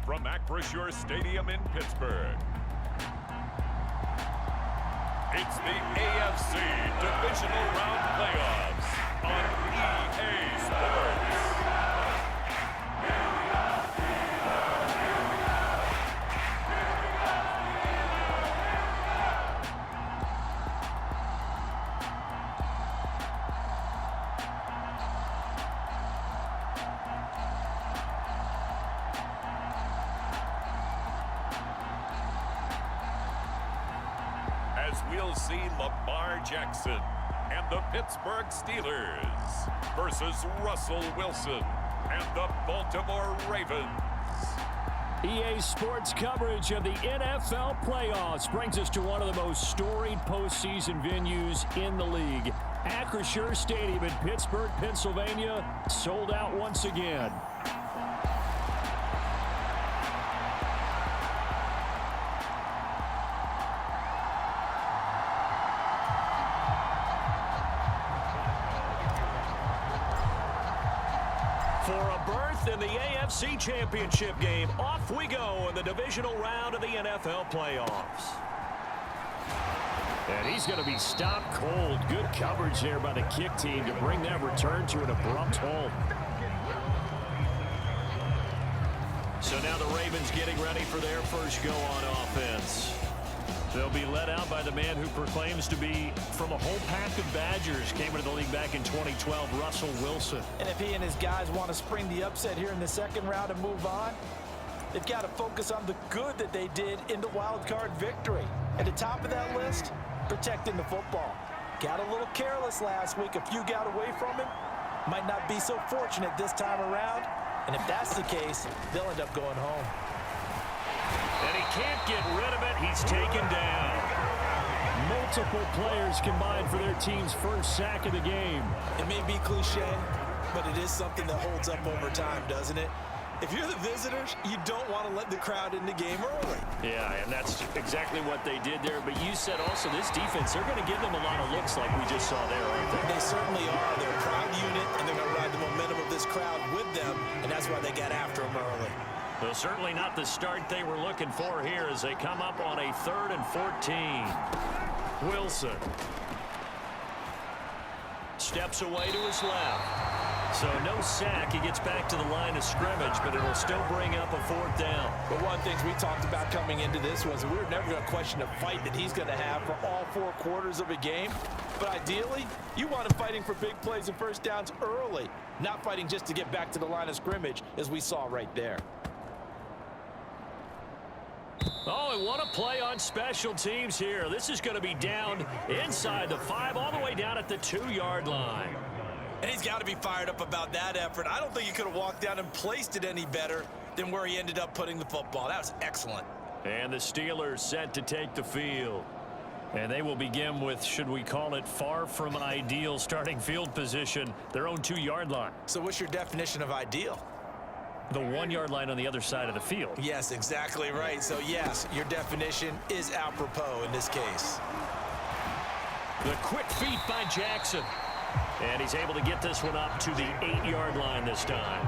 from Acrisure Stadium in Pittsburgh. It's the AFC Divisional Round Playoffs on EA Sports. As we'll see Lamar Jackson and the Pittsburgh Steelers versus Russell Wilson and the Baltimore Ravens. EA Sports coverage of the NFL playoffs brings us to one of the most storied postseason venues in the league. Acrisure Stadium in Pittsburgh, Pennsylvania, sold out once again. For a berth in the AFC Championship game, off we go in the divisional round of the NFL playoffs. And he's going to be stopped cold. Good coverage there by the kick team to bring that return to an abrupt halt. So now the Ravens getting ready for their first go on offense. They'll be led out by the man who proclaims to be from a whole pack of Badgers. Came into the league back in 2012, Russell Wilson. And if he and his guys want to spring the upset here in the second round and move on, they've got to focus on the good that they did in the wild card victory. At the top of that list, protecting the football. Got a little careless last week. A few got away from him. Might not be so fortunate this time around. And if that's the case, they'll end up going home. And he can't get rid of it. He's taken down. Multiple players combined for their team's first sack of the game. It may be cliche, but it is something that holds up over time, doesn't it? If you're the visitors, you don't want to let the crowd in the game early. Yeah, and that's exactly what they did there. But you said also this defense, they're going to give them a lot of looks like we just saw there, aren't they? They certainly are. They're a proud unit, and they're going to ride the momentum of this crowd with them, and that's why they got after them early. Well, certainly not the start they were looking for here as they come up on a 3rd and 14. Wilson steps away to his left. So no sack. He gets back to the line of scrimmage, but it'll still bring up a 4th down. But one of the things we talked about coming into this was we were never going to question the fight that he's going to have for all 4 quarters of a game. But ideally, you want him fighting for big plays and first downs early, not fighting just to get back to the line of scrimmage, as we saw right there. Oh, and what a play on special teams here. This is going to be down inside the 5, all the way down at the 2-yard line. And he's got to be fired up about that effort. I don't think he could have walked down and placed it any better than where he ended up putting the football. That was excellent. And the Steelers set to take the field. And they will begin with, should we call it, far from ideal starting field position, their own 2-yard line. So what's your definition of ideal? The 1-yard line on the other side of the field. Yes, exactly right. So, yes, your definition is apropos in this case. The quick feet by Jackson. And he's able to get this one up to the 8-yard line this time.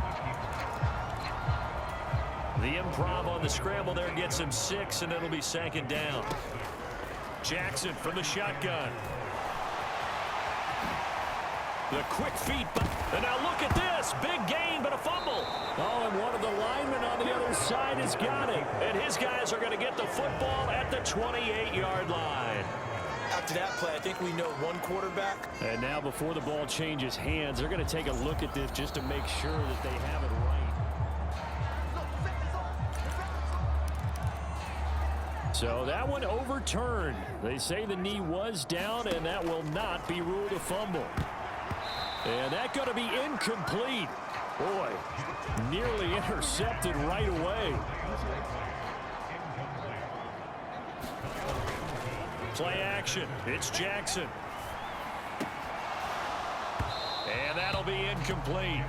The improv on the scramble there gets him 6, and it'll be 2nd down. Jackson from the shotgun. The quick feet. And now look at this. Big gain, but a fumble. Oh, and one of the linemen on the other side has got it. And his guys are going to get the football at the 28-yard line. After that play, I think we know one quarterback. And now before the ball changes hands, they're going to take a look at this just to make sure that they have it right. So that one overturned. They say the knee was down, and that will not be ruled a fumble. And that's going to be incomplete. Boy, nearly intercepted right away. Play action. It's Jackson. And that'll be incomplete.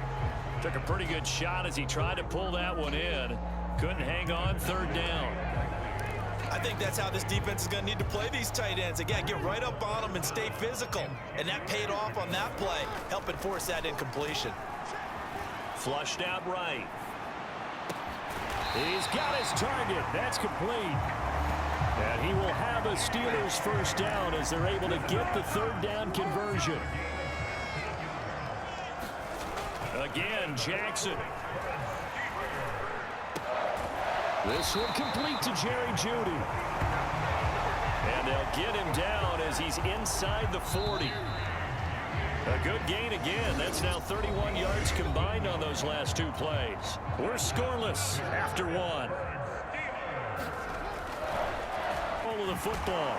Took a pretty good shot as he tried to pull that one in. Couldn't hang on. 3rd down. I think that's how this defense is going to need to play these tight ends. Again, get right up on them and stay physical. And that paid off on that play, helping force that incompletion. Flushed out right. He's got his target. That's complete. And he will have a Steelers first down as they're able to get the third down conversion. Again, Jackson. This one complete to Jerry Jeudy. And they'll get him down as he's inside the 40. A good gain again. That's now 31 yards combined on those last two plays. We're scoreless after one. Hold of the football.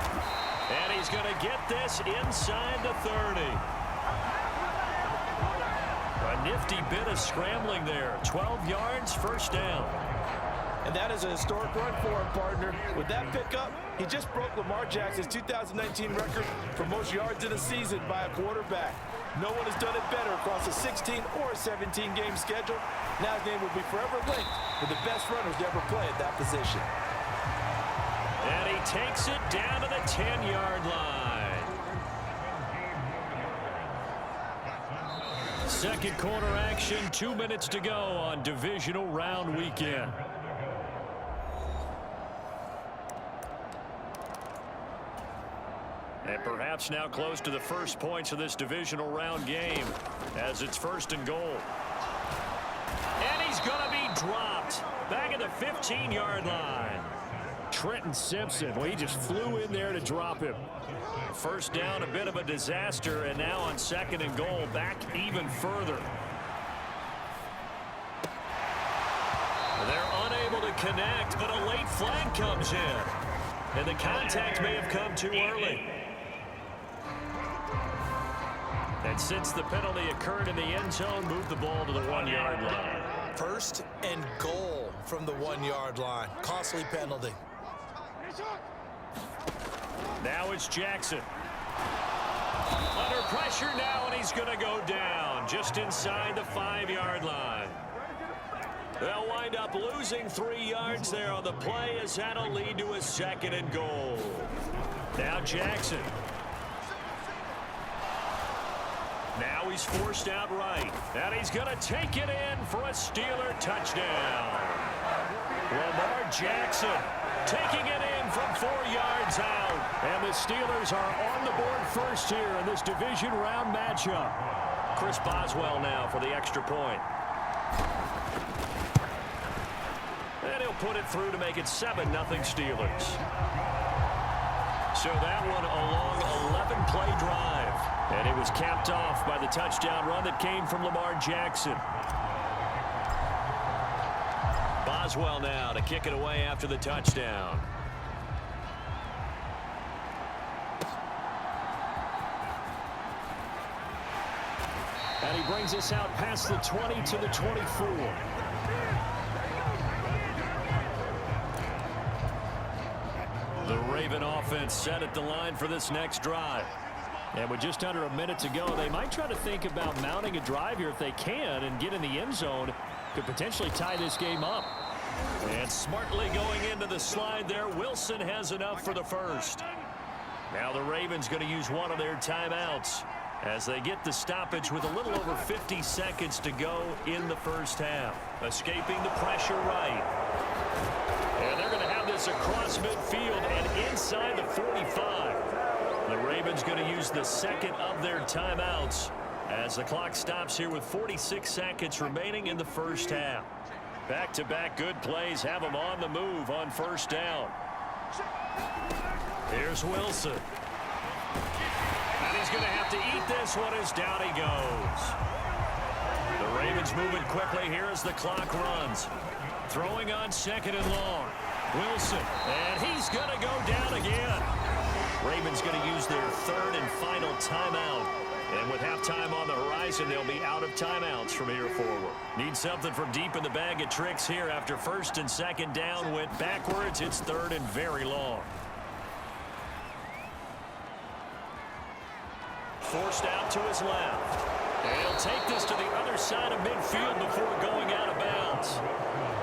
And he's going to get this inside the 30. A nifty bit of scrambling there. 12 yards, first down. And that is a historic run for him, partner. With that pickup, he just broke Lamar Jackson's 2019 record for most yards in a season by a quarterback. No one has done it better across a 16 or a 17-game schedule. Now his name will be forever linked with the best runners to ever play at that position. And he takes it down to the 10-yard line. Second quarter action, 2 minutes to go on divisional round weekend. And perhaps now close to the first points of this divisional round game as it's first and goal. And he's going to be dropped back at the 15-yard line. Trenton Simpson, well, he just flew in there to drop him. First down, a bit of a disaster, and now on second and goal, back even further. They're unable to connect, but a late flag comes in. And the contact may have come too early. And since the penalty occurred in the end zone, move the ball to the 1-yard line. First and goal from the 1-yard line. Costly penalty. Now it's Jackson. Under pressure now, and he's going to go down just inside the 5-yard line. They'll wind up losing 3 yards there on the play as that'll lead to a second and goal. Now Jackson. Now he's forced out right. And he's going to take it in for a Steeler touchdown. Lamar Jackson taking it in from 4 yards out. And the Steelers are on the board first here in this division round matchup. Chris Boswell now for the extra point. And he'll put it through to make it 7-0 Steelers. So that one a long 11-play drive. And it was capped off by the touchdown run that came from Lamar Jackson. Boswell now to kick it away after the touchdown. And he brings us out past the 20 to the 24. The Raven offense set at the line for this next drive. And with just under a minute to go, they might try to think about mounting a drive here if they can and get in the end zone. Could potentially tie this game up. And smartly going into the slide there, Wilson has enough for the first. Now the Ravens going to use one of their timeouts as they get the stoppage with a little over 50 seconds to go in the first half. Escaping the pressure right. And they're going to have this across midfield and inside the 45. The Ravens going to use the second of their timeouts as the clock stops here with 46 seconds remaining in the first half. Back-to-back good plays have them on the move on first down. Here's Wilson. And he's going to have to eat this one as down he goes. The Ravens moving quickly here as the clock runs. Throwing on second and long. Wilson, and he's going to go down again. Ravens going to use their third and final timeout. And with halftime on the horizon, they'll be out of timeouts from here forward. Need something from deep in the bag of tricks here after first and second down went backwards. It's third and very long. Forced out to his left. And he'll take this to the other side of midfield before going out of bounds.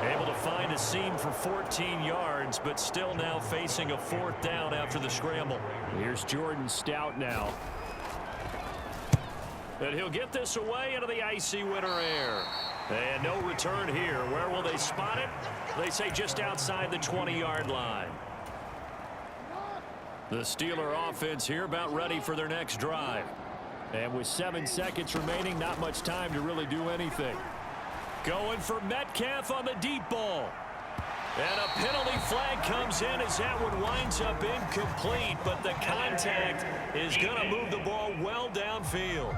Able to find a seam for 14 yards, but still now facing a fourth down after the scramble. Here's Jordan Stout now. And he'll get this away into the icy winter air. And no return here. Where will they spot it? They say just outside the 20-yard line. The Steeler offense here about ready for their next drive. And with 7 seconds remaining, not much time to really do anything. Going for Metcalf on the deep ball. And a penalty flag comes in as that one winds up incomplete, but the contact is going to move the ball well downfield.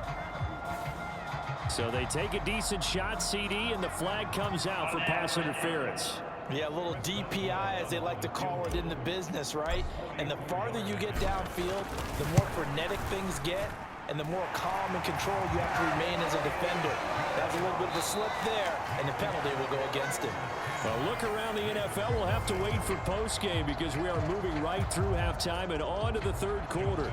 So they take a decent shot, CD, and the flag comes out for pass interference. Yeah, a little DPI, as they like to call it in the business, right? And the farther you get downfield, the more frenetic things get, and the more calm and control you have to remain as a defender. That's a little bit of a slip there, and the penalty will go against him. A look around the NFL. We'll have to wait for postgame because we are moving right through halftime and on to the third quarter.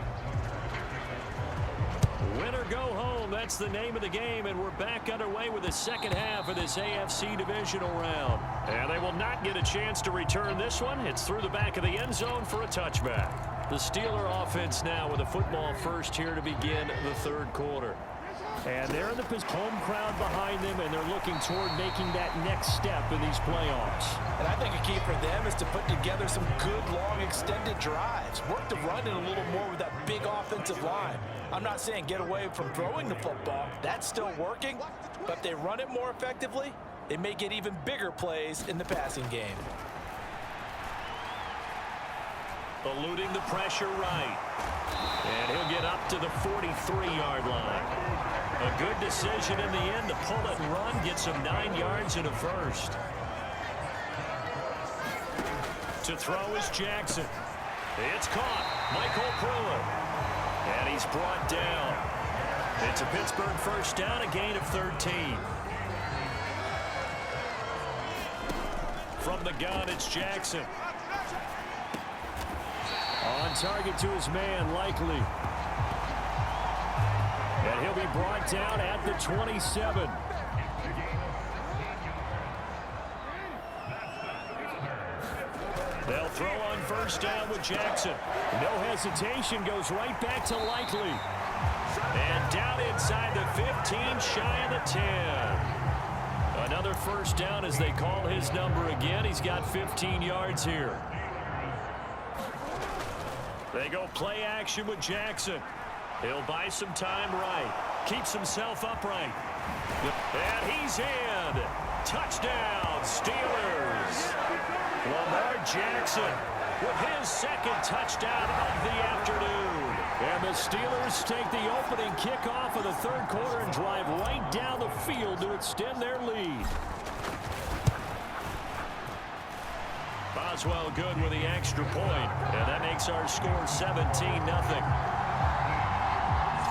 Win or go home, that's the name of the game, and we're back underway with the second half of this AFC divisional round. And they will not get a chance to return this one. It's through the back of the end zone for a touchback. The Steeler offense now with a football first here to begin the third quarter. And they're in the home crowd behind them, and they're looking toward making that next step in these playoffs. And I think a key for them is to put together some good, long, extended drives. Work the run in a little more with that big offensive line. I'm not saying get away from throwing the football. That's still working. But if they run it more effectively, they may get even bigger plays in the passing game. Eluding the pressure right. And he'll get up to the 43-yard line. A good decision in the end to pull it and run, get some 9 yards and a first. To throw is Jackson. It's caught. Michael Pruitt. And he's brought down. It's a Pittsburgh first down, a gain of 13. From the gun, it's Jackson. On target to his man, Likely. And he'll be brought down at the 27. They'll throw on first down with Jackson. No hesitation, goes right back to Likely. And down inside the 15, shy of the 10. Another first down as they call his number again. He's got 15 yards here. They go play action with Jackson. He'll buy some time right. Keeps himself upright. And he's in. Touchdown, Steelers. Lamar Jackson with his second touchdown of the afternoon. And the Steelers take the opening kickoff of the third quarter and drive right down the field to extend their lead. Boswell good with the extra point, and that makes our score 17-0.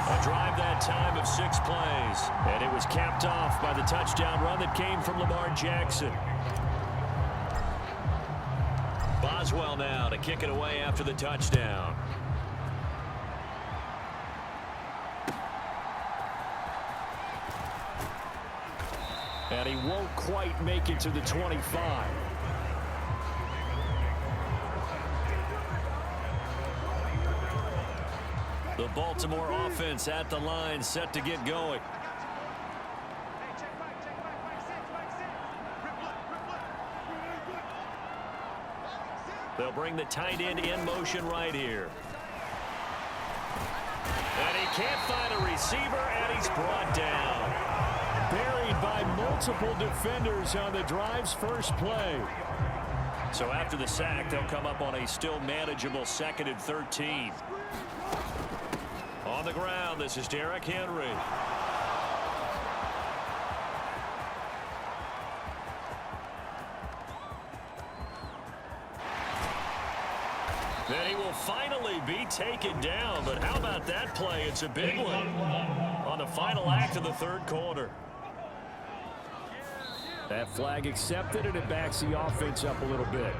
A drive that time of 6 plays, and it was capped off by the touchdown run that came from Lamar Jackson. Boswell now to kick it away after the touchdown. And he won't quite make it to the 25. The Baltimore offense at the line, set to get going. They'll bring the tight end in motion right here. And he can't find a receiver, and he's brought down. Buried by multiple defenders on the drive's first play. So after the sack, they'll come up on a still manageable 2nd and 13. On the ground, this is Derrick Henry. Then he will finally be taken down. But how about that play? It's a big one on the final act of the third quarter. That flag accepted, and it backs the offense up a little bit.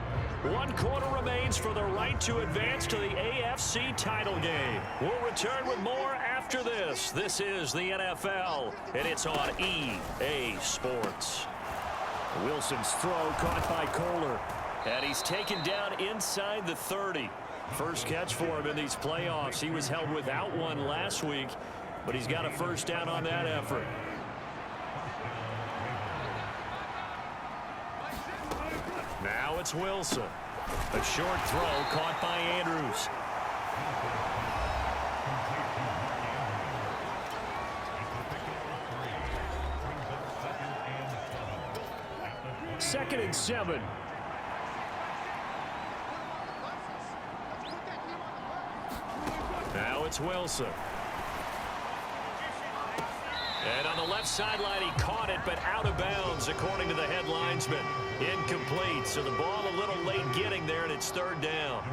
1 quarter remains for the right to advance to the AFC title game. We'll return with more after this. This is the NFL, and it's on EA Sports. Wilson's throw caught by Kohler, and he's taken down inside the 30. First catch for him in these playoffs. He was held without one last week, but he's got a first down on that effort. Now it's Wilson. A short throw caught by Andrews. Second and 7. Now it's Wilson. And on the left sideline, he caught it, but out of bounds, according to the head linesman. Incomplete, so the ball a little late getting there, and it's third down.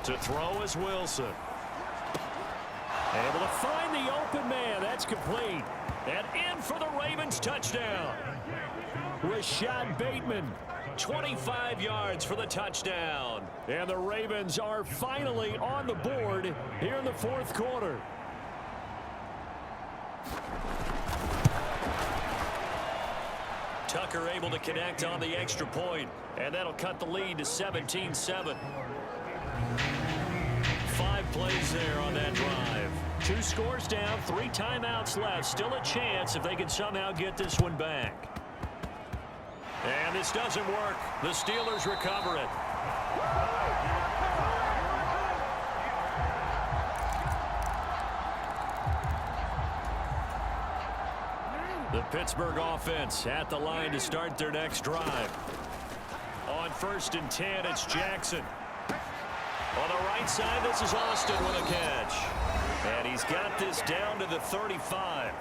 To throw is Wilson. Able to find the open man. That's complete. And in for the Ravens touchdown. Rashad Bateman, 25 yards for the touchdown. And the Ravens are finally on the board here in the fourth quarter. Tucker able to connect on the extra point, and that'll cut the lead to 17-7. 5 plays there on that drive. 2 scores down, 3 timeouts left. Still a chance if they can somehow get this one back. And this doesn't work. The Steelers recover it. The Pittsburgh offense at the line to start their next drive. On 1st and 10, it's Jackson. On the right side, this is Austin with a catch. And he's got this down to the 35.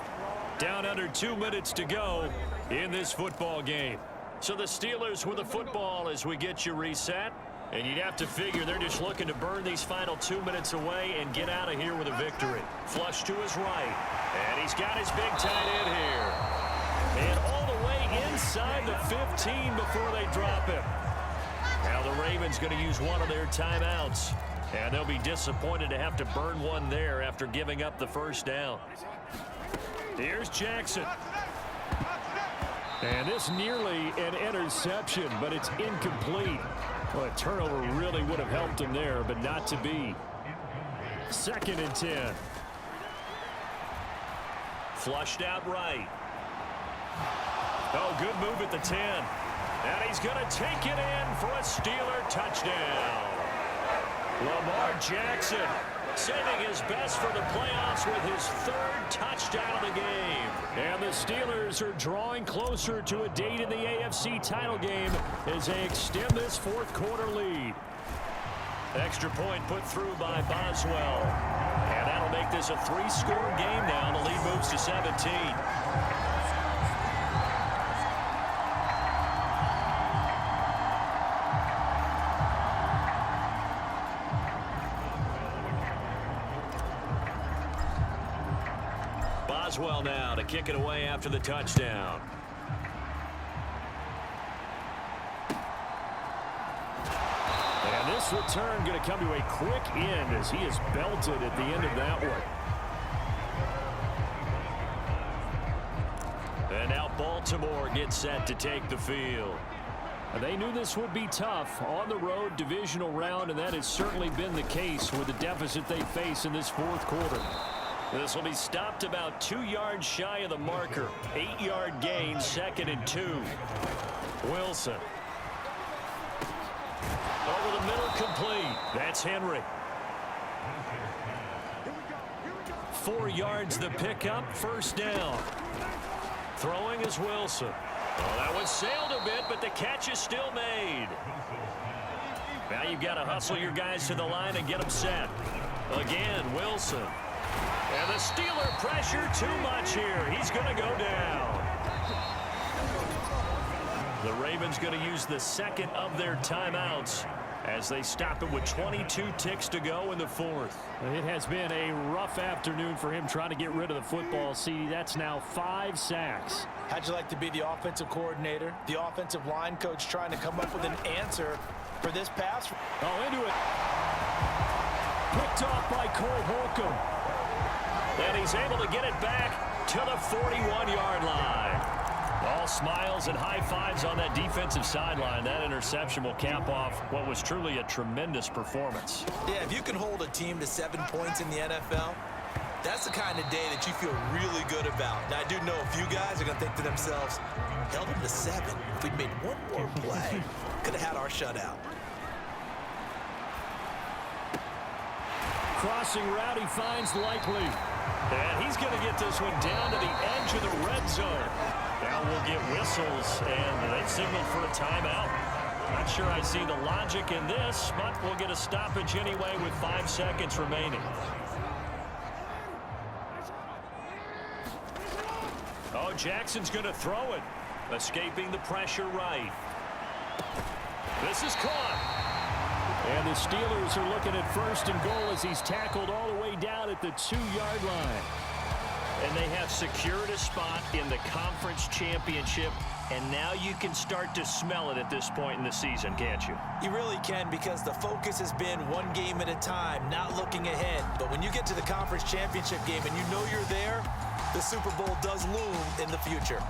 Down under 2 minutes to go in this football game. So the Steelers with the football as we get you reset. And you'd have to figure they're just looking to burn these final 2 minutes away and get out of here with a victory. Flush to his right. And he's got his big tight end here. And all the way inside the 15 before they drop him. Now the Ravens going to use one of their timeouts. And they'll be disappointed to have to burn one there after giving up the first down. Here's Jackson. And this nearly an interception, but it's incomplete. Well, a turnover really would have helped him there, but not to be. 2nd and 10. Flushed out right. Oh, good move at the 10. And he's going to take it in for a Steeler touchdown. Lamar Jackson saving his best for the playoffs with his 3rd touchdown of the game. And the Steelers are drawing closer to a date in the AFC title game as they extend this fourth quarter lead. Extra point put through by Boswell. And that'll make this a 3-score game now. The lead moves to 17. Boswell now to kick it away after the touchdown. And this return going to come to a quick end as he is belted at the end of that one. And now Baltimore gets set to take the field. They knew this would be tough on the road divisional round, and that has certainly been the case with the deficit they face in this fourth quarter. This will be stopped about 2 yards shy of the marker. 8-yard gain, 2nd and 2. Wilson. Over the middle, complete. That's Henry. 4 yards the pickup, first down. Throwing is Wilson. Oh, that one sailed a bit, but the catch is still made. Now you've got to hustle your guys to the line and get them set. Again, Wilson. And the Steeler pressure too much here. He's going to go down. The Ravens going to use the 2nd of their timeouts as they stop it with 22 ticks to go in the 4th. It has been a rough afternoon for him trying to get rid of the football. See, that's now 5 sacks. How'd you like to be the offensive coordinator, the offensive line coach trying to come up with an answer for this pass? Oh, into it. Picked off by Cole Holcomb. And he's able to get it back to the 41-yard line. All smiles and high fives on that defensive sideline. That interception will cap off what was truly a tremendous performance. Yeah, if you can hold a team to 7 points in the NFL, That's the kind of day that you feel really good about. Now, I do know a few guys are going to think to themselves, held him to 7. If we'd made one more play, could have had our shutout. Crossing route, he finds Likely. And he's going to get this one down to the edge of the red zone. Now we'll get whistles, and they signaled for a timeout. Not sure I see the logic in this, but we'll get a stoppage anyway with 5 seconds remaining. Oh, Jackson's going to throw it. Escaping the pressure right. This is caught. And the Steelers are looking at 1st and goal as he's tackled all the way down at the 2-yard line. And they have secured a spot in the conference championship, and now you can start to smell it at this point in the season, can't you? You really can, because the focus has been one game at a time, not looking ahead. But when you get to the conference championship game and you know you're there, the Super Bowl does loom in the future.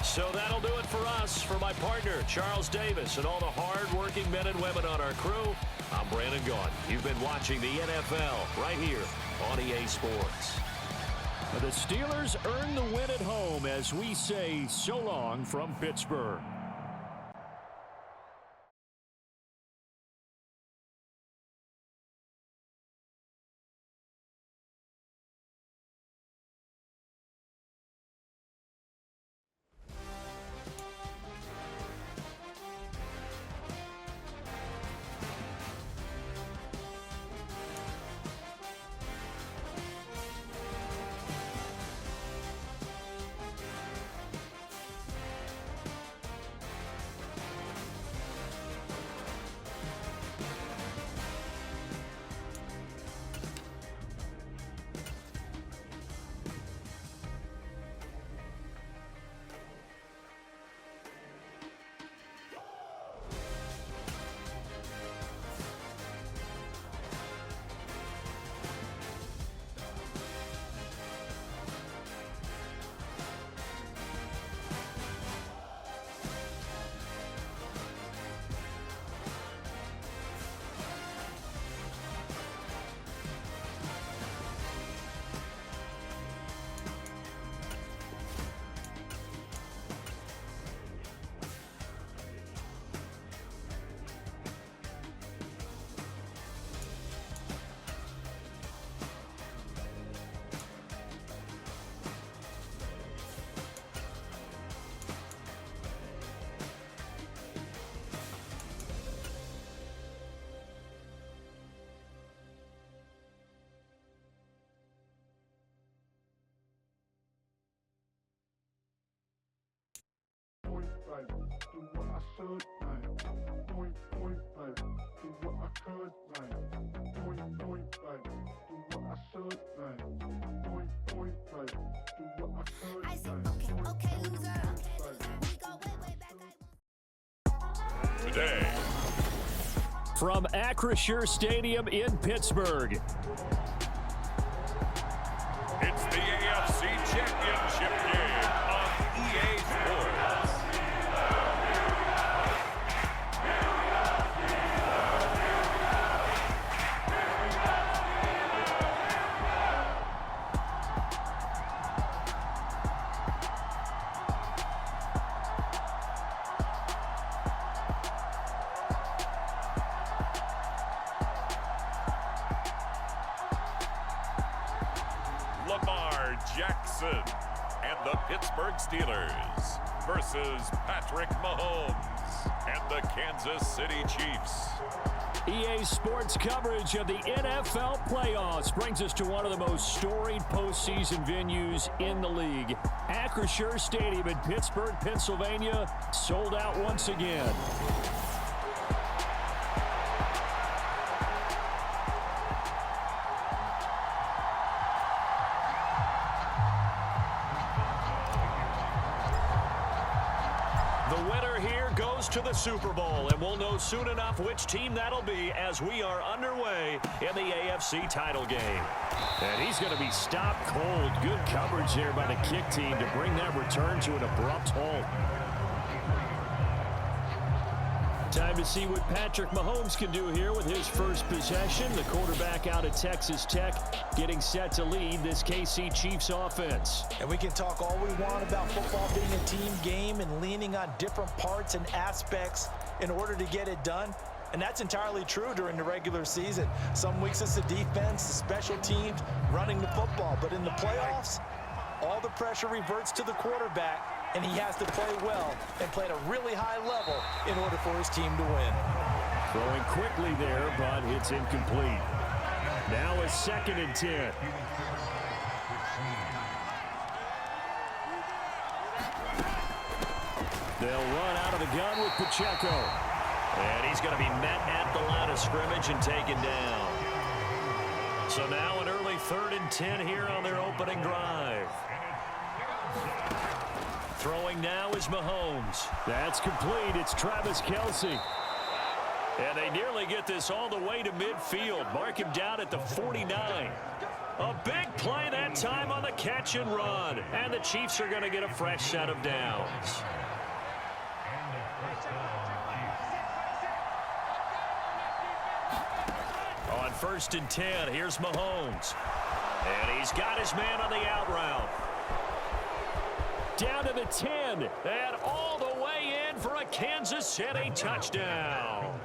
So that'll do it for us. For my partner, Charles Davis, and all the hard-working men and women on our crew, I'm Brandon Gaughan. You've been watching the NFL right here on EA Sports. The Steelers earn the win at home as we say so long from Pittsburgh. Do what I should, like. Point, like. Do what I could, like. Point, like. Do what I should, like. Point, like. Do what I could, I said, okay, loser. We go way back. Today, From Acrisure Stadium in Pittsburgh, it's the AFC Championship game on EA Sports. Lamar Jackson and the Pittsburgh Steelers versus Patrick Mahomes and the Kansas City Chiefs. EA Sports coverage of the NFL playoffs brings us to one of the most storied postseason venues in the league. Acrisure Stadium in Pittsburgh, Pennsylvania, sold out once again. winner here goes to the Super Bowl, and we'll know soon enough which team that'll be as we are underway in the AFC title game. And he's going to be stopped cold. Good coverage there by the kick team to bring that return to an abrupt halt. Time to see what Patrick Mahomes can do here with his first possession. The quarterback out of Texas Tech getting set to lead this KC Chiefs offense. And we can talk all we want about football being a team game and leaning on different parts and aspects in order to get it done. And that's entirely true during the regular season. Some weeks it's the defense, the special teams, running the football. But in the playoffs, all the pressure reverts to the quarterback, and he has to play well and play at a really high level in order for his team to win. Throwing quickly there, but it's incomplete. Now a 2nd and 10. They'll run out of the gun with Pacheco. And he's going to be met at the line of scrimmage and taken down. So now an early 3rd and 10 here on their opening drive. Throwing now is Mahomes. That's complete. It's Travis Kelce. And they nearly get this all the way to midfield. Mark him down at the 49. A big play that time on the catch and run. And the Chiefs are going to get a fresh set of downs. On 1st and 10, here's Mahomes. And he's got his man on the out route. Down to the 10, and all the way in for a Kansas City touchdown.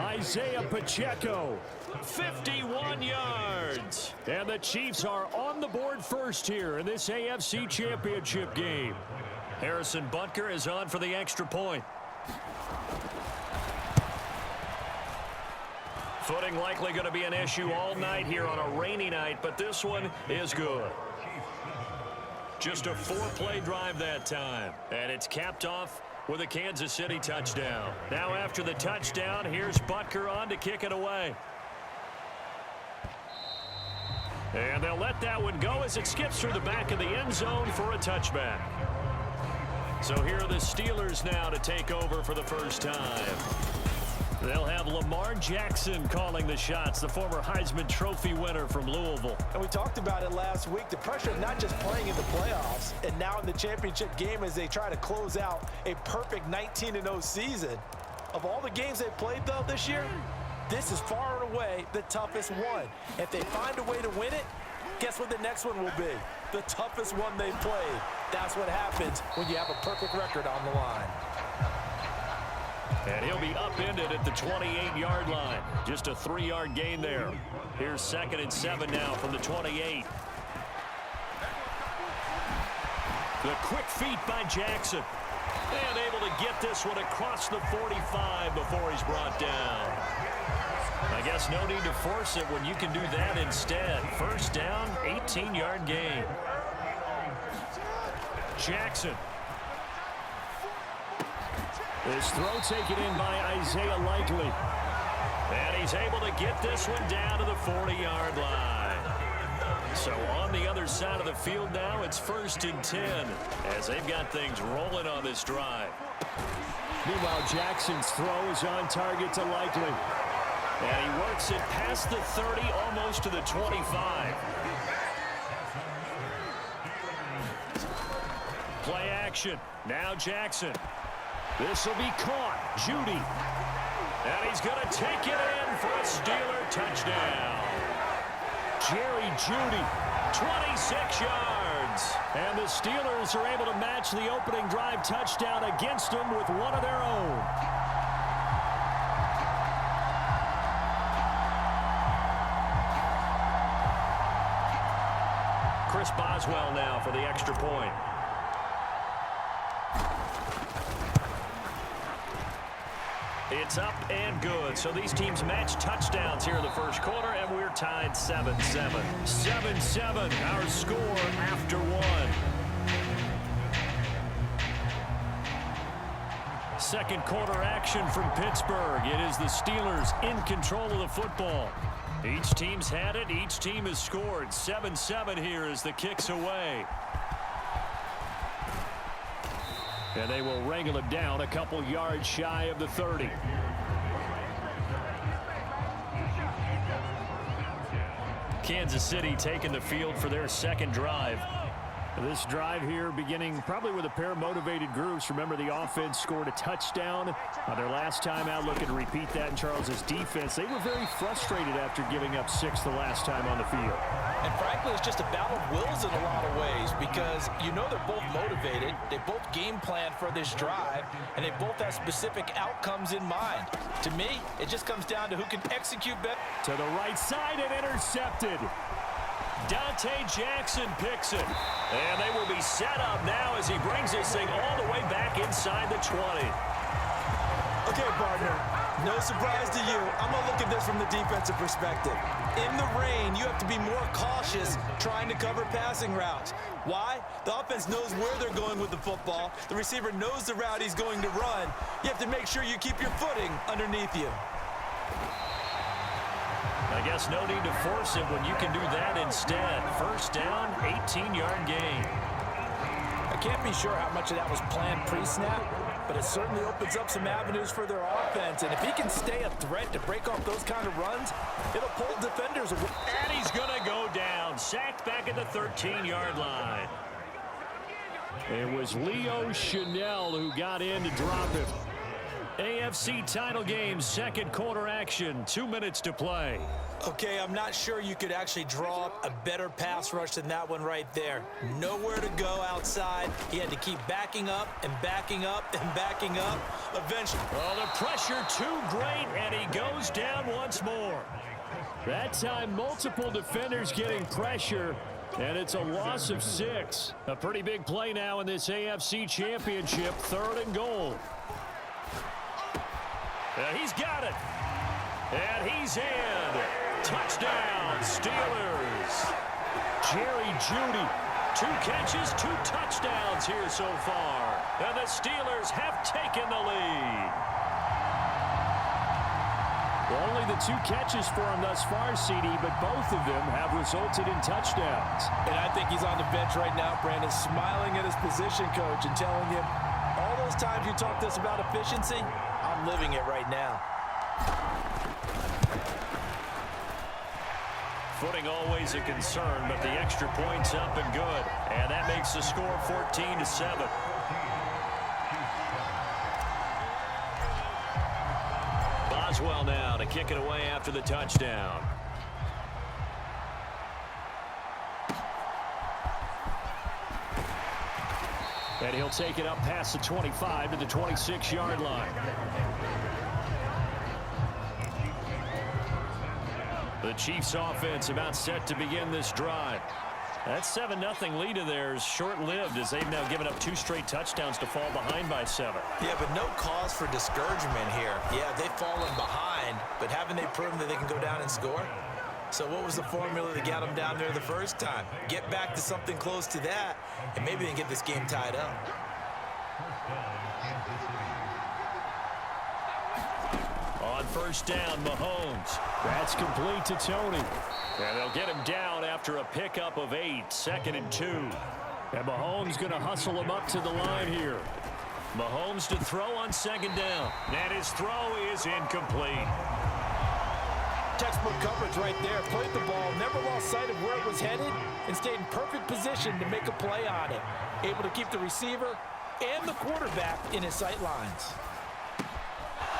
Isaiah Pacheco, 51 yards. And the Chiefs are on the board first here in this AFC Championship game. Harrison Butker is on for the extra point. Footing likely going to be an issue all night here on a rainy night, but this one is good. Just a 4-play drive that time. And it's capped off with a Kansas City touchdown. Now after the touchdown, here's Butker on to kick it away. And they'll let that one go as it skips through the back of the end zone for a touchback. So here are the Steelers now to take over for the first time. They'll have Lamar Jackson calling the shots, the former Heisman Trophy winner from Louisville. And we talked about it last week, the pressure of not just playing in the playoffs and now in the championship game as they try to close out a perfect 19-0 season. Of all the games they've played, though, this year, this is far and away the toughest one. If they find a way to win it, guess what the next one will be? The toughest one they've played. That's what happens when you have a perfect record on the line. And he'll be upended at the 28-yard line. Just a 3-yard gain there. Here's 2nd and 7 now from the 28. The quick feet by Jackson. And able to get this one across the 45 before he's brought down. I guess no need to force it when you can do that instead. First down, 18-yard gain. Jackson. This throw taken in by Isaiah Likely. And he's able to get this one down to the 40-yard line. So on the other side of the field now, it's 1st and 10 as they've got things rolling on this drive. Meanwhile, Jackson's throw is on target to Likely. And he works it past the 30, almost to the 25. Play action. Now Jackson. This will be caught. Judy. And he's going to take it in for a Steeler touchdown. Jerry Judy, 26 yards. And the Steelers are able to match the opening drive touchdown against them with one of their own. Chris Boswell now for the extra point. It's up and good. So these teams match touchdowns here in the first quarter, and we're tied 7-7. 7-7, our score after one. Second quarter action from Pittsburgh. It is the Steelers in control of the football. Each team's had it. Each team has scored. 7-7 here as the kick's away. And they will wrangle him down a couple yards shy of the 30. Kansas City taking the field for their second drive. This drive here beginning probably with a pair of motivated groups. Remember, the offense scored a touchdown on their last time out. Looking to repeat that in Charles's defense. They were very frustrated after giving up 6 the last time on the field. And frankly, it's just a battle of wills in a lot of ways because you know they're both motivated. They both game plan for this drive, and they both have specific outcomes in mind. To me, it just comes down to who can execute better. To the right side and intercepted. Dante Jackson picks it. And they will be set up now as he brings this thing all the way back inside the 20. Okay, partner, no surprise to you. I'm going to look at this from the defensive perspective. In the rain, you have to be more cautious trying to cover passing routes. Why? The offense knows where they're going with the football. The receiver knows the route he's going to run. You have to make sure you keep your footing underneath you. I guess no need to force it when you can do that instead. First down, 18-yard gain. I can't be sure how much of that was planned pre-snap, but it certainly opens up some avenues for their offense. And if he can stay a threat to break off those kind of runs, it'll pull defenders away. And he's going to go down. Sacked back at the 13-yard line. It was Leo Chanel who got in to drop him. AFC title game, second quarter action, 2 minutes to play. Okay, I'm not sure you could actually draw up a better pass rush than that one right there. Nowhere to go outside. He had to keep backing up and backing up and backing up. Eventually. Oh, the pressure too great, and he goes down once more. That time, multiple defenders getting pressure, and it's a loss of 6. A pretty big play now in this AFC Championship, 3rd and goal. He's got it. And he's in. Touchdown, Steelers. Jerry Jeudy. 2 catches, 2 touchdowns here so far. And the Steelers have taken the lead. Only the 2 catches for him thus far, CD, but both of them have resulted in touchdowns. And I think he's on the bench right now, Brandon, smiling at his position coach and telling him, all those times you talked to us about efficiency, I'm living it right now. Footing always a concern, but the extra point's up and good. And that makes the score 14-7. Boswell now to kick it away after the touchdown. And he'll take it up past the 25 to the 26-yard line. The Chiefs offense about set to begin this drive. That 7-0 lead of theirs short-lived as they've now given up 2 straight touchdowns to fall behind by 7. Yeah, but no cause for discouragement here. Yeah, they've fallen behind, but haven't they proven that they can go down and score? So what was the formula that got them down there the first time? Get back to something close to that, and maybe they can get this game tied up. On first down, Mahomes. That's complete to Tony. And they'll get him down after a pickup of 8, 2nd and 2. And Mahomes going to hustle him up to the line here. Mahomes to throw on 2nd down. And his throw is incomplete. Textbook coverage right there. Played the ball, never lost sight of where it was headed, and stayed in perfect position to make a play on it. Able to keep the receiver and the quarterback in his sight lines.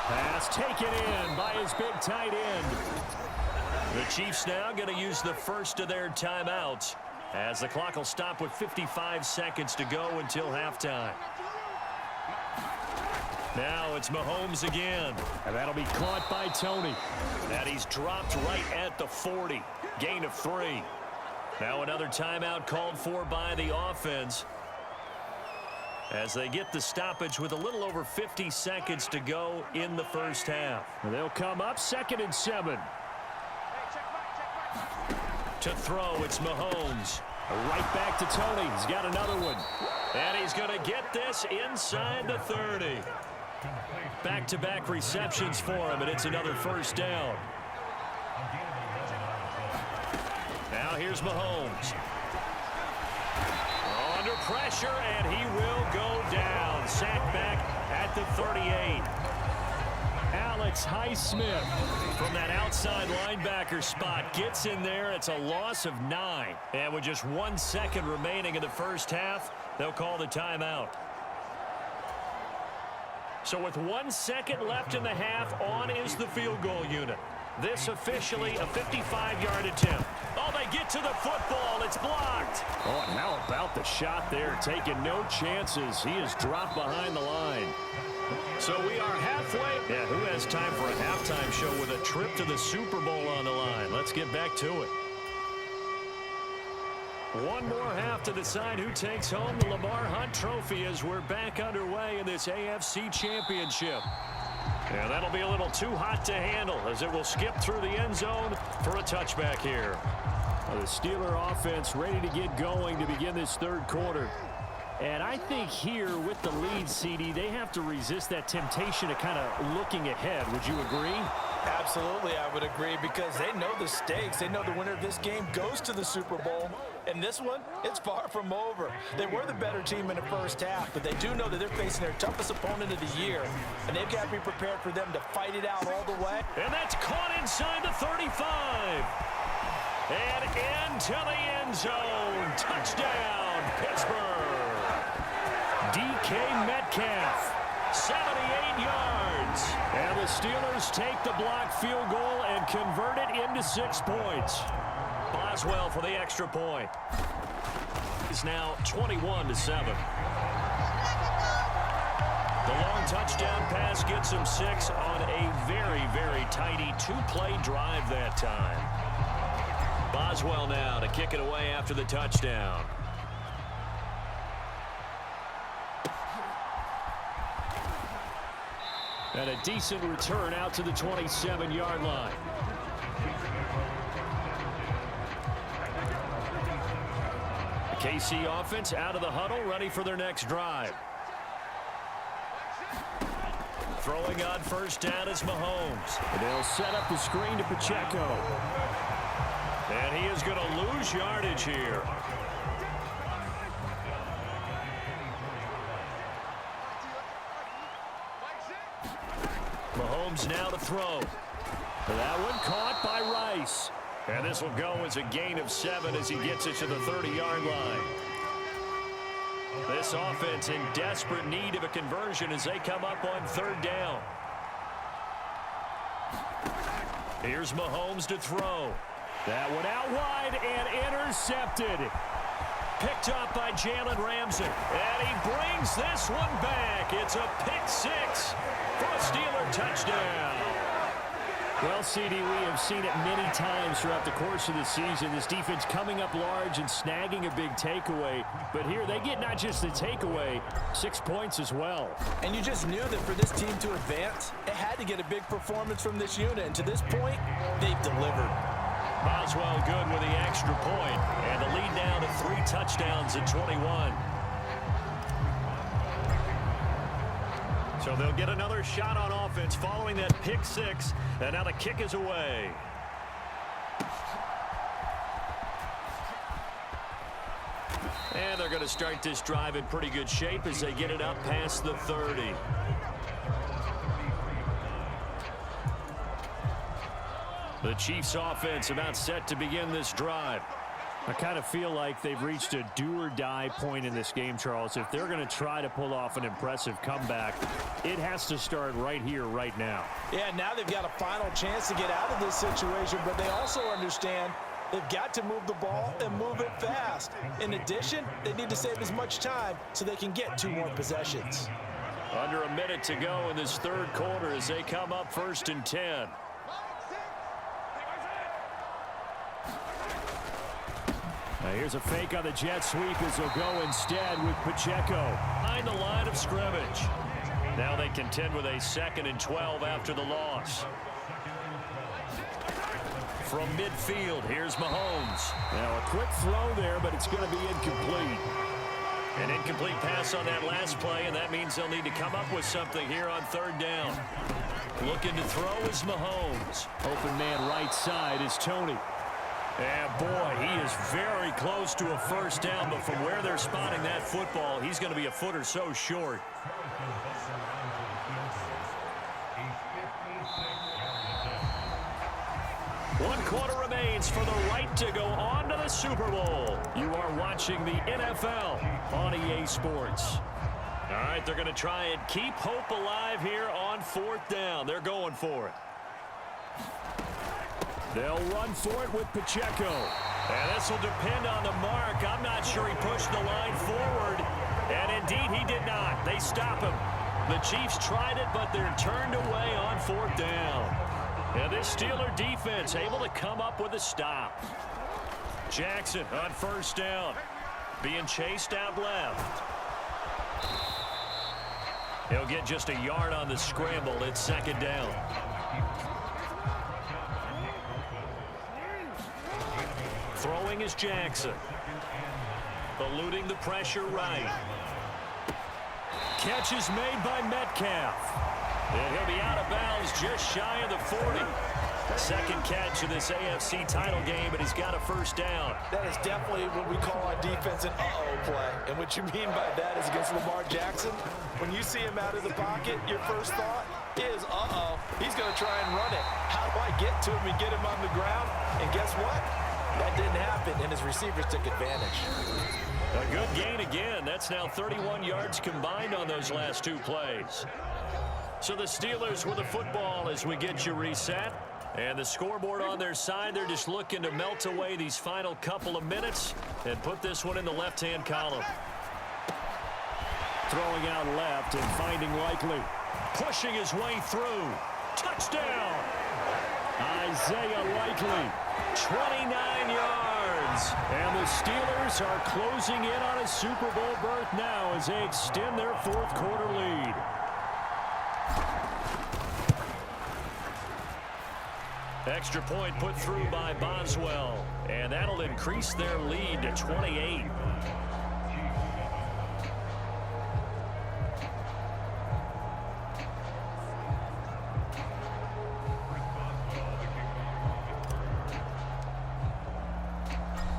Pass taken in by his big tight end. The Chiefs now going to use the first of their timeouts as the clock will stop with 55 seconds to go until halftime. Now it's Mahomes again. And that'll be caught by Tony. And he's dropped right at the 40. Gain of 3. Now another timeout called for by the offense as they get the stoppage with a little over 50 seconds to go in the first half. And they'll come up 2nd and 7. To throw, it's Mahomes. Right back to Tony. He's got another one. And he's going to get this inside the 30. Back-to-back receptions for him, and it's another first down. Now here's Mahomes. Under pressure, and he will go down. Sacked back at the 38. Alex Highsmith from that outside linebacker spot gets in there. It's a loss of 9. And with just 1 second remaining in the first half, they'll call the timeout. So with 1 second left in the half, on is the field goal unit. This officially a 55-yard attempt. Oh, they get to the football. It's blocked. Oh, and how about the shot there? Taking no chances. He is dropped behind the line. So we are halfway. Yeah, who has time for a halftime show with a trip to the Super Bowl on the line? Let's get back to it. One more half to decide who takes home the Lamar Hunt Trophy as we're back underway in this AFC Championship. And that'll be a little too hot to handle as it will skip through the end zone for a touchback here. Well, the Steeler offense ready to get going to begin this third quarter. And I think here with the lead, CD, they have to resist that temptation of kind of looking ahead. Would you agree? Absolutely, I would agree, because they know the stakes. They know the winner of this game goes to the Super Bowl. And this one, it's far from over. They were the better team in the first half, but they do know that they're facing their toughest opponent of the year. And they've got to be prepared for them to fight it out all the way. And that's caught inside the 35. And into the end zone. Touchdown, Pittsburgh. DK Metcalf, 78 yards. And the Steelers take the blocked field goal and convert it into 6 points. Boswell for the extra point. It's now 21-7. The long touchdown pass gets him 6 on a very, very tidy 2-play drive that time. Boswell now to kick it away after the touchdown. And a decent return out to the 27-yard line. The KC offense out of the huddle, ready for their next drive. Throwing on first down is Mahomes. And they'll set up the screen to Pacheco. And he is going to lose yardage here. Mahomes now to throw. That one caught by Rice. And this will go as a gain of 7 as he gets it to the 30-yard line. This offense in desperate need of a conversion as they come up on third down. Here's Mahomes to throw. That one out wide and intercepted. Picked up by Jalen Ramsey. And he brings this one back. It's a pick 6 for a Steeler touchdown. Well, CD, we have seen it many times throughout the course of the season. This defense coming up large and snagging a big takeaway. But here they get not just the takeaway, 6 points as well. And you just knew that for this team to advance, it had to get a big performance from this unit. And to this point, they've delivered. Boswell good with the extra point. And the lead now to 3 touchdowns at 21. So they'll get another shot on offense following that pick 6. And now the kick is away. And they're going to start this drive in pretty good shape as they get it up past the 30. The Chiefs offense about set to begin this drive. I kind of feel like they've reached a do-or-die point in this game, Charles. If they're going to try to pull off an impressive comeback, it has to start right here, right now. Yeah, now they've got a final chance to get out of this situation, but they also understand they've got to move the ball and move it fast. In addition, they need to save as much time so they can get 2 more possessions. Under a minute to go in this third quarter as they come up 1st and 10. Now here's a fake on the jet sweep as they'll go instead with Pacheco behind the line of scrimmage. Now they contend with a 2nd and 12 after the loss. From midfield, here's Mahomes. Now a quick throw there, but it's going to be incomplete. An incomplete pass on that last play, and that means they'll need to come up with something here on third down. Looking to throw is Mahomes. Open man right side is Tony. And boy, he is very close to a first down, but from where they're spotting that football, he's going to be a foot or so short. One quarter remains for the right to go on to the Super Bowl. You are watching the NFL on EA Sports. All right, they're going to try and keep hope alive here on fourth down. They're going for it. They'll run for it with Pacheco. And this will depend on the mark. I'm not sure he pushed the line forward. And indeed, he did not. They stop him. The Chiefs tried it, but they're turned away on fourth down. And this Steeler defense able to come up with a stop. Jackson on first down. Being chased out left. He'll get just a yard on the scramble. It's second down. Throwing is Jackson. Eluding the pressure right. Catch is made by Metcalf. And he'll be out of bounds just shy of the 40. Second catch of this AFC title game, but he's got a first down. That is definitely what we call on defense an uh-oh play. And what you mean by that is against Lamar Jackson, when you see him out of the pocket, your first thought is, uh-oh, he's going to try and run it. How do I get to him and get him on the ground? And guess what? That didn't happen, and his receivers took advantage. A good gain again. That's now 31 yards combined on those last two plays. So the Steelers with the football as we get you reset. And the scoreboard on their side, they're just looking to melt away these final couple of minutes and put this one in the left-hand column. Throwing out left and finding Likely. Pushing his way through. Touchdown! Isaiah Likely, 29 yards. And the Steelers are closing in on a Super Bowl berth now as they extend their fourth quarter lead. Extra point put through by Boswell, and that'll increase their lead to 28.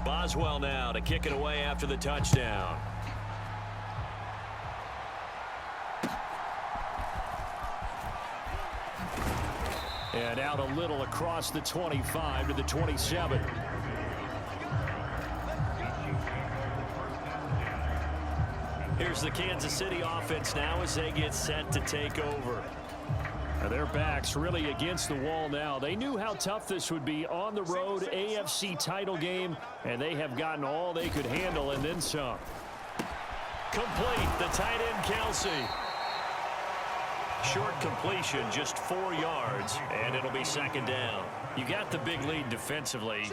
Boswell now to kick it away after the touchdown. And out a little across the 25 to the 27. Here's the Kansas City offense now as they get set to take over. Now their backs really against the wall now. They knew how tough this would be on the road, AFC title game, and they have gotten all they could handle and then some. Complete, the tight end Kelsey. Short completion, just 4 yards, and it'll be second down. You got the big lead defensively.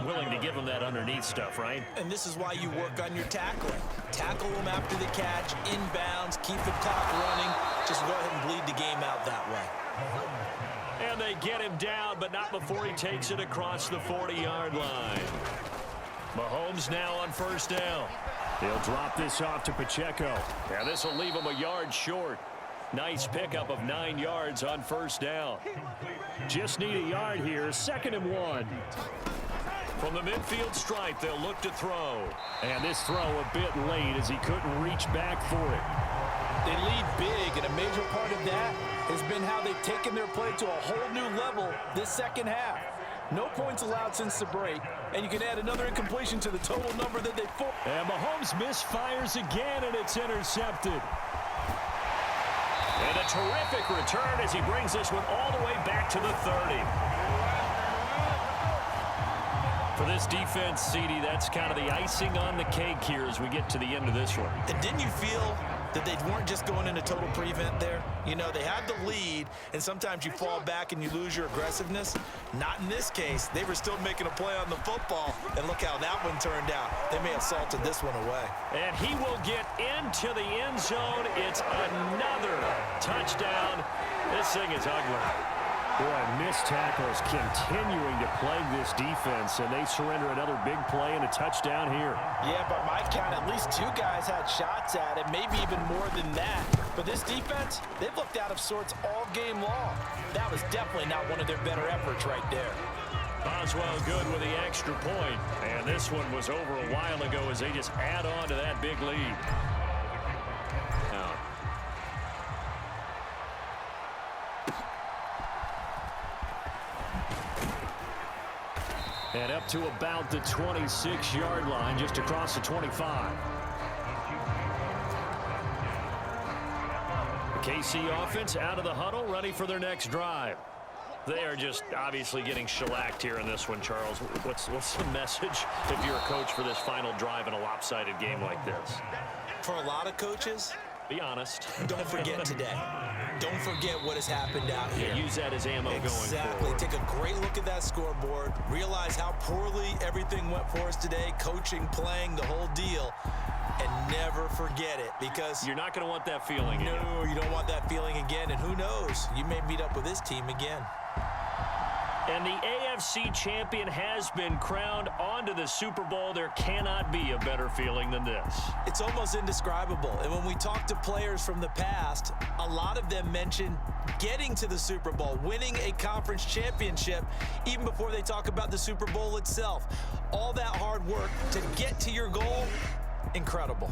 Willing to give them that underneath stuff, right? And this is why you work on your tackling. Tackle them after the catch, inbounds, keep the clock running. Just go ahead and bleed the game out that way. And they get him down, but not before he takes it across the 40-yard line. Mahomes now on first down. He'll drop this off to Pacheco. And this will leave him a yard short. Nice pickup of 9 yards on first down. Just need a yard here, 2nd and 1. From the midfield stripe, they'll look to throw. And this throw a bit late as he couldn't reach back for it. They lead big, and a major part of that has been how they've taken their play to a whole new level this second half. No points allowed since the break, and you can add another incompletion to the total number that they forced. And Mahomes misfires again, and it's intercepted. And a terrific return as he brings this one all the way back to the 30. For this defense, CD, that's kind of the icing on the cake here as we get to the end of this one. And didn't you feel that they weren't just going into total prevent there? You know, they had the lead, and sometimes you fall back and you lose your aggressiveness. Not in this case. They were still making a play on the football, and look how that one turned out. They may have salted this one away. And he will get into the end zone. It's another touchdown. This thing is ugly. Boy, missed tackles continuing to plague this defense, and they surrender another big play and a touchdown here. Yeah, by my count, at least 2 guys had shots at it, maybe even more than that. But this defense, they've looked out of sorts all game long. That was definitely not one of their better efforts right there. Boswell good with the extra point. And this one was over a while ago as they just add on to that big lead. Now, and up to about the 26-yard line, just across the 25. The KC offense out of the huddle, ready for their next drive. They are just obviously getting shellacked here in this one, Charles. What's the message if you're a coach for this final drive in a lopsided game like this? For a lot of coaches, be honest. don't forget today. Don't forget what has happened out here. Yeah, use that as ammo going Exactly. forward. Take a great look at that scoreboard. Realize how poorly everything went for us today. Coaching, playing, the whole deal. And never forget it, because you're not going to want that feeling again. No, you don't want that feeling again. And who knows? You may meet up with this team again. And the AFC champion has been crowned onto the Super Bowl. There cannot be a better feeling than this. It's almost indescribable. And when we talk to players from the past, a lot of them mention getting to the Super Bowl, winning a conference championship, even before they talk about the Super Bowl itself. All that hard work to get to your goal, incredible.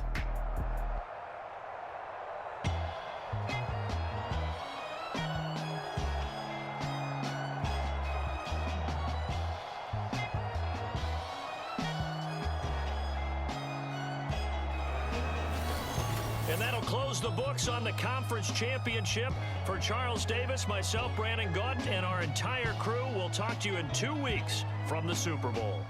And that'll close the books on the conference championship. For Charles Davis, myself, Brandon Gaudin, and our entire crew, we'll talk to you in 2 weeks from the Super Bowl.